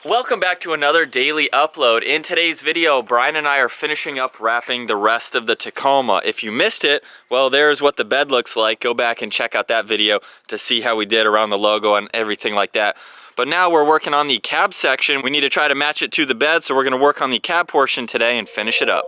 Welcome back to another daily upload. In today's video, Brian and I are finishing up wrapping the rest of the Tacoma. If you missed it, well, there's what the bed looks like. Go back and check out that video to see how we did around the logo and everything like that. But now we're working on the cab section. We need to try to match it to the bed, so we're gonna work on the cab portion today and finish it up.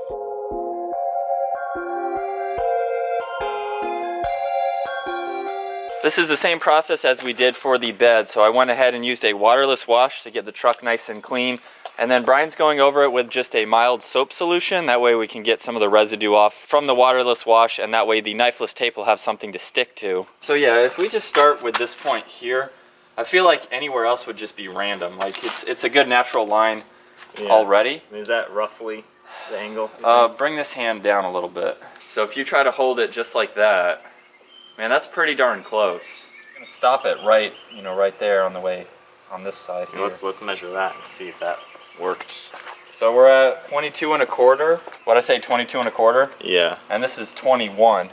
This is the same process as we did for the bed, so I went ahead and used a waterless wash to get the truck nice and clean. And then Brian's going over it with just a mild soap solution. That way we can get some of the residue off from the waterless wash, and that way the knifeless tape will have something to stick to. So yeah, if we just start with this point here, I feel like anywhere else would just be random. Like it's a good natural line already. Is that roughly the angle? Bring this hand down a little bit. So if you try to hold it just like that, man, that's pretty darn close. I'm gonna stop it right, right there on the way on this side here. Let's measure that and see if that works. So we're at 22 1/4. What'd I say, 22 1/4? Yeah. And this is 21.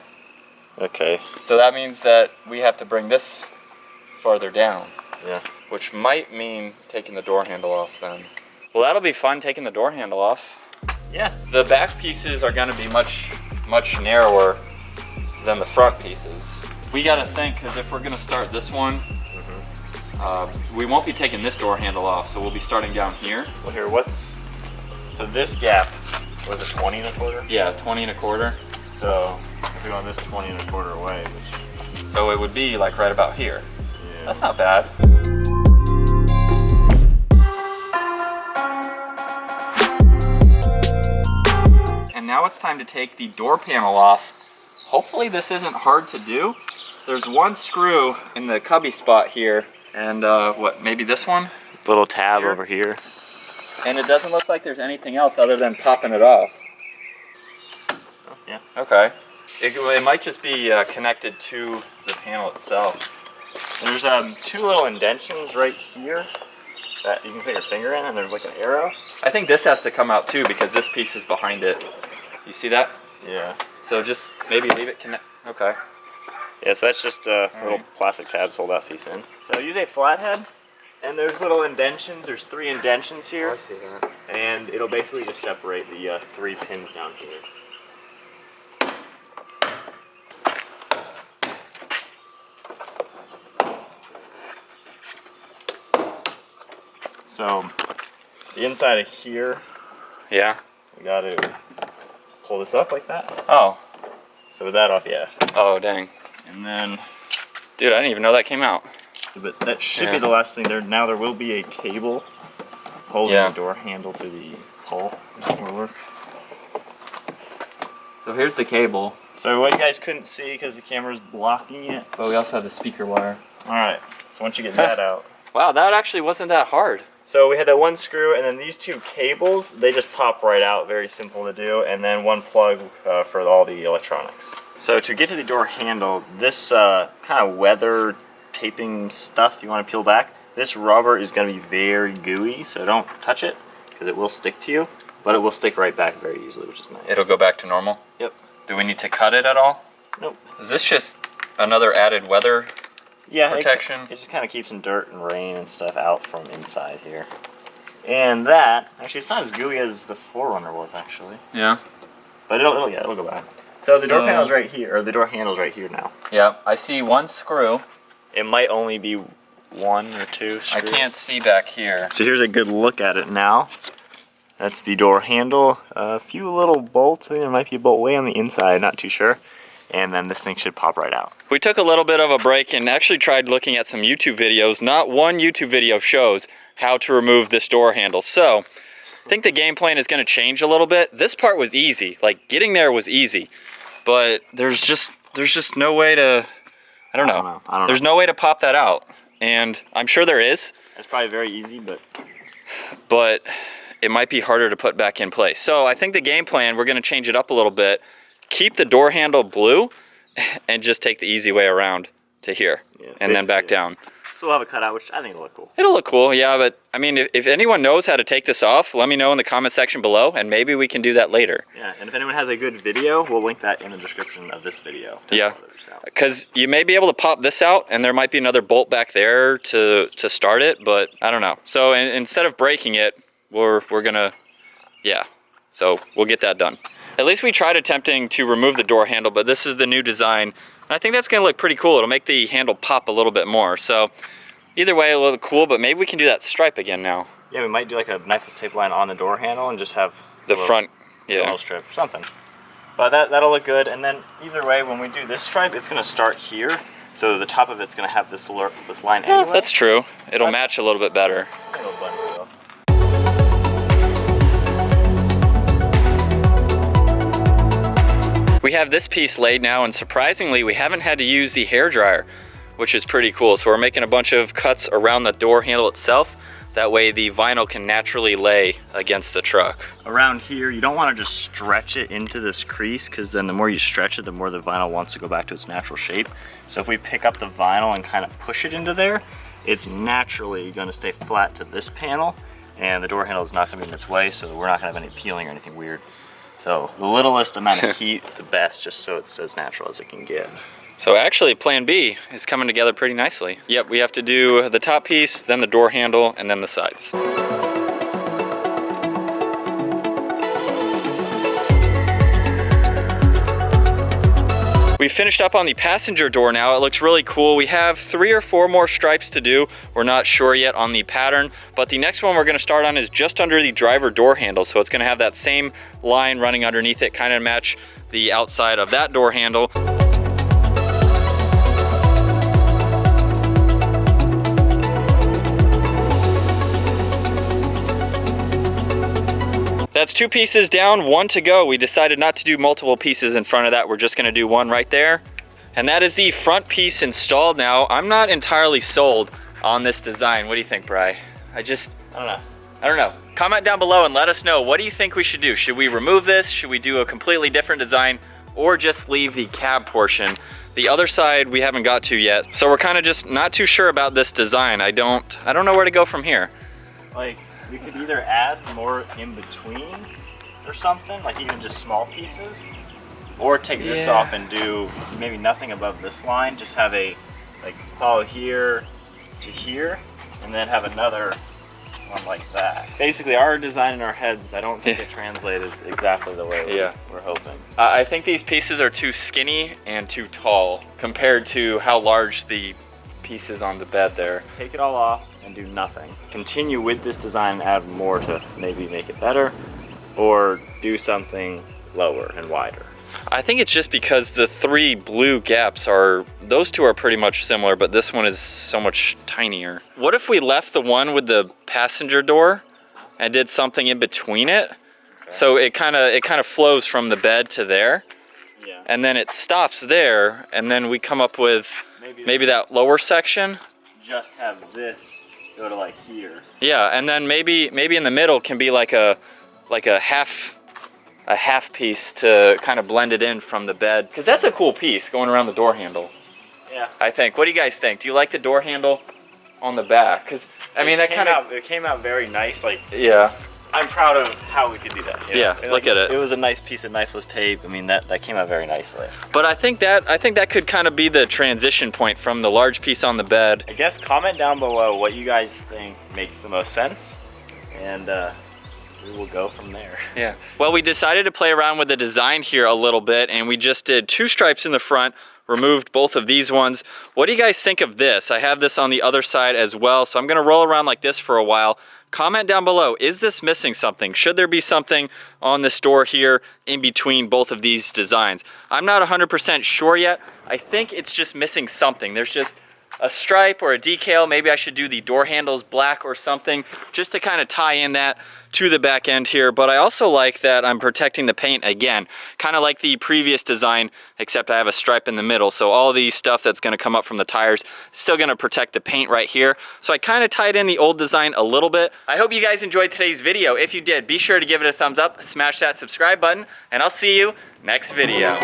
Okay. So that means that we have to bring this farther down. Yeah. Which might mean taking the door handle off then. Well, that'll be fun, taking the door handle off. Yeah. The back pieces are gonna be much narrower than the front pieces. We gotta think, because if we're gonna start this one, we won't be taking this door handle off, so we'll be starting down here. Well, here, so this gap, was it 20 1/4? Yeah, 20 1/4. So if we go this 20 1/4 away, So it would be like right about here. Yeah. That's not bad. And now it's time to take the door panel off. Hopefully this isn't hard to do. There's one screw in the cubby spot here, and maybe this one? little tab over here. And it doesn't look like there's anything else other than popping it off. Oh, yeah. Okay. It might just be connected to the panel itself. There's two little indentions right here that you can put your finger in, and there's like an arrow. I think this has to come out too because this piece is behind it. You see that? Yeah. So just maybe leave it connect. Okay. Yeah, so that's just little plastic tabs hold that piece in. So use a flathead, and there's little indentions. There's 3 indentions here. Oh, I see that. And it'll basically just separate the 3 pins down here. So the inside of here, Yeah. we got to pull this up like that. Oh. So with that off, yeah. Oh, dang. And then, Dude, I didn't even know that came out. but that should be the last thing there. Now there will be a cable holding the door handle to the pole. So here's the cable. So what you guys couldn't see because the camera's blocking it. But we also have the speaker wire. Alright, so once you get that out. Wow, that actually wasn't that hard. So we had that one screw, and then these 2 cables, they just pop right out, very simple to do, and then one plug for all the electronics. So to get to the door handle, this kind of weather taping stuff you want to peel back, this rubber is going to be very gooey, so don't touch it, because it will stick to you, but it will stick right back very easily, which is nice. It'll go back to normal? Yep. Do we need to cut it at all? Nope. Is this just another added weather protection? It just kind of keeps some dirt and rain and stuff out from inside here. And that, actually it's not as gooey as the 4Runner was actually. Yeah. But it'll go back. So the door panel's right here, or the door handle's right here now. Yeah, I see one screw. It might only be 1 or 2 screws. I can't see back here. So here's a good look at it now. That's the door handle. A few little bolts. I think there might be a bolt way on the inside, not too sure. And then this thing should pop right out. We took a little bit of a break and actually tried looking at some YouTube videos. Not one YouTube video shows how to remove this door handle. So I think the game plan is going to change a little bit. This part was easy. Like getting there was easy. But there's just no way to, I don't know. There's no way to pop that out. And I'm sure there is. It's probably very easy, but it might be harder to put back in place. So I think the game plan, we're going to change it up a little bit. Keep the door handle blue and just take the easy way around to here and then back down. So So we'll have a cutout, which I think will look cool. It'll look cool, yeah, but I mean, if anyone knows how to take this off, let me know in the comment section below, and maybe we can do that later. Yeah, and if anyone has a good video, we'll link that in the description of this video. Yeah, because you may be able to pop this out, and there might be another bolt back there to start it, but I don't know. So instead of breaking it, we're gonna, yeah, so we'll get that done. At least we tried attempting to remove the door handle, but this is the new design. And I think that's gonna look pretty cool. It'll make the handle pop a little bit more. So either way, it'll look cool, but maybe we can do that stripe again now. Yeah, we might do like a knifeless tape line on the door handle and just have the front, yeah, little strip or something. But that'll look good. And then either way, when we do this stripe, it's gonna start here. So the top of it's gonna have this line anyway. That's true. It'll match a little bit better. I think it'll blend really well. We have this piece laid now, and surprisingly, we haven't had to use the hairdryer, which is pretty cool. So we're making a bunch of cuts around the door handle itself. That way the vinyl can naturally lay against the truck. Around here, you don't want to just stretch it into this crease, because then the more you stretch it, the more the vinyl wants to go back to its natural shape. So if we pick up the vinyl and kind of push it into there, it's naturally going to stay flat to this panel, and the door handle is not going to be in its way, so we're not going to have any peeling or anything weird. So the littlest amount of heat, the best, just so it's as natural as it can get. So actually, plan B is coming together pretty nicely. Yep, we have to do the top piece, then the door handle, and then the sides. We finished up on the passenger door now. It looks really cool. We have 3 or 4 more stripes to do. We're not sure yet on the pattern, but the next one we're gonna start on is just under the driver door handle. So it's gonna have that same line running underneath it, kind of match the outside of that door handle. That's 2 pieces down, 1 to go. We decided not to do multiple pieces in front of that. We're just gonna do 1 right there. And that is the front piece installed now. I'm not entirely sold on this design. What do you think, Bri? I don't know. Comment down below and let us know, what do you think we should do? Should we remove this? Should we do a completely different design? Or just leave the cab portion? The other side we haven't got to yet. So we're kind of just not too sure about this design. I don't know where to go from here. Like, we could either add more in between or something, like even just small pieces, or take this off and do maybe nothing above this line, just have a, like, follow here to here, and then have another one like that. Basically, our design in our heads, I don't think it translated exactly the way we're hoping. I think these pieces are too skinny and too tall compared to how large the pieces on the bed there. Take it all off and do nothing. Continue with this design and add more to maybe make it better, or do something lower and wider. I think it's just because the 3 blue gaps those 2 are pretty much similar, but this one is so much tinier. What if we left the one with the passenger door and did something in between it? Okay. So it kind of flows from the bed to there. Yeah. And then it stops there, and then we come up with maybe that lower section. Just have this go to like here. Yeah, and then maybe in the middle can be like a half piece to kind of blend it in from the bed. Because that's a cool piece going around the door handle. Yeah. I think. What do you guys think? Do you like the door handle on the back? Because I mean, that kind of, it came out very nice. Like, yeah. I'm proud of how we could do that. You know? Yeah, look at it. It was a nice piece of knifeless tape. I mean, that came out very nicely. But I think that could kind of be the transition point from the large piece on the bed. I guess comment down below what you guys think makes the most sense, and we will go from there. Yeah. Well, we decided to play around with the design here a little bit, and we just did 2 stripes in the front, removed both of these ones. What do you guys think of this? I have this on the other side as well, so I'm gonna roll around like this for a while. Comment down below, is this missing something? Should there be something on this door here in between both of these designs? I'm not 100% sure yet. I think it's just missing something. There's just a stripe or a decal. Maybe I should do the door handles black or something, just to kind of tie in that to the back end here. But I also like that I'm protecting the paint again, kind of like the previous design, except I have a stripe in the middle. So all the stuff that's going to come up from the tires is still going to protect the paint right here. So I kind of tied in the old design a little bit. I hope you guys enjoyed today's video. If you did, be sure to give it a thumbs up, smash that subscribe button, and I'll see you next video.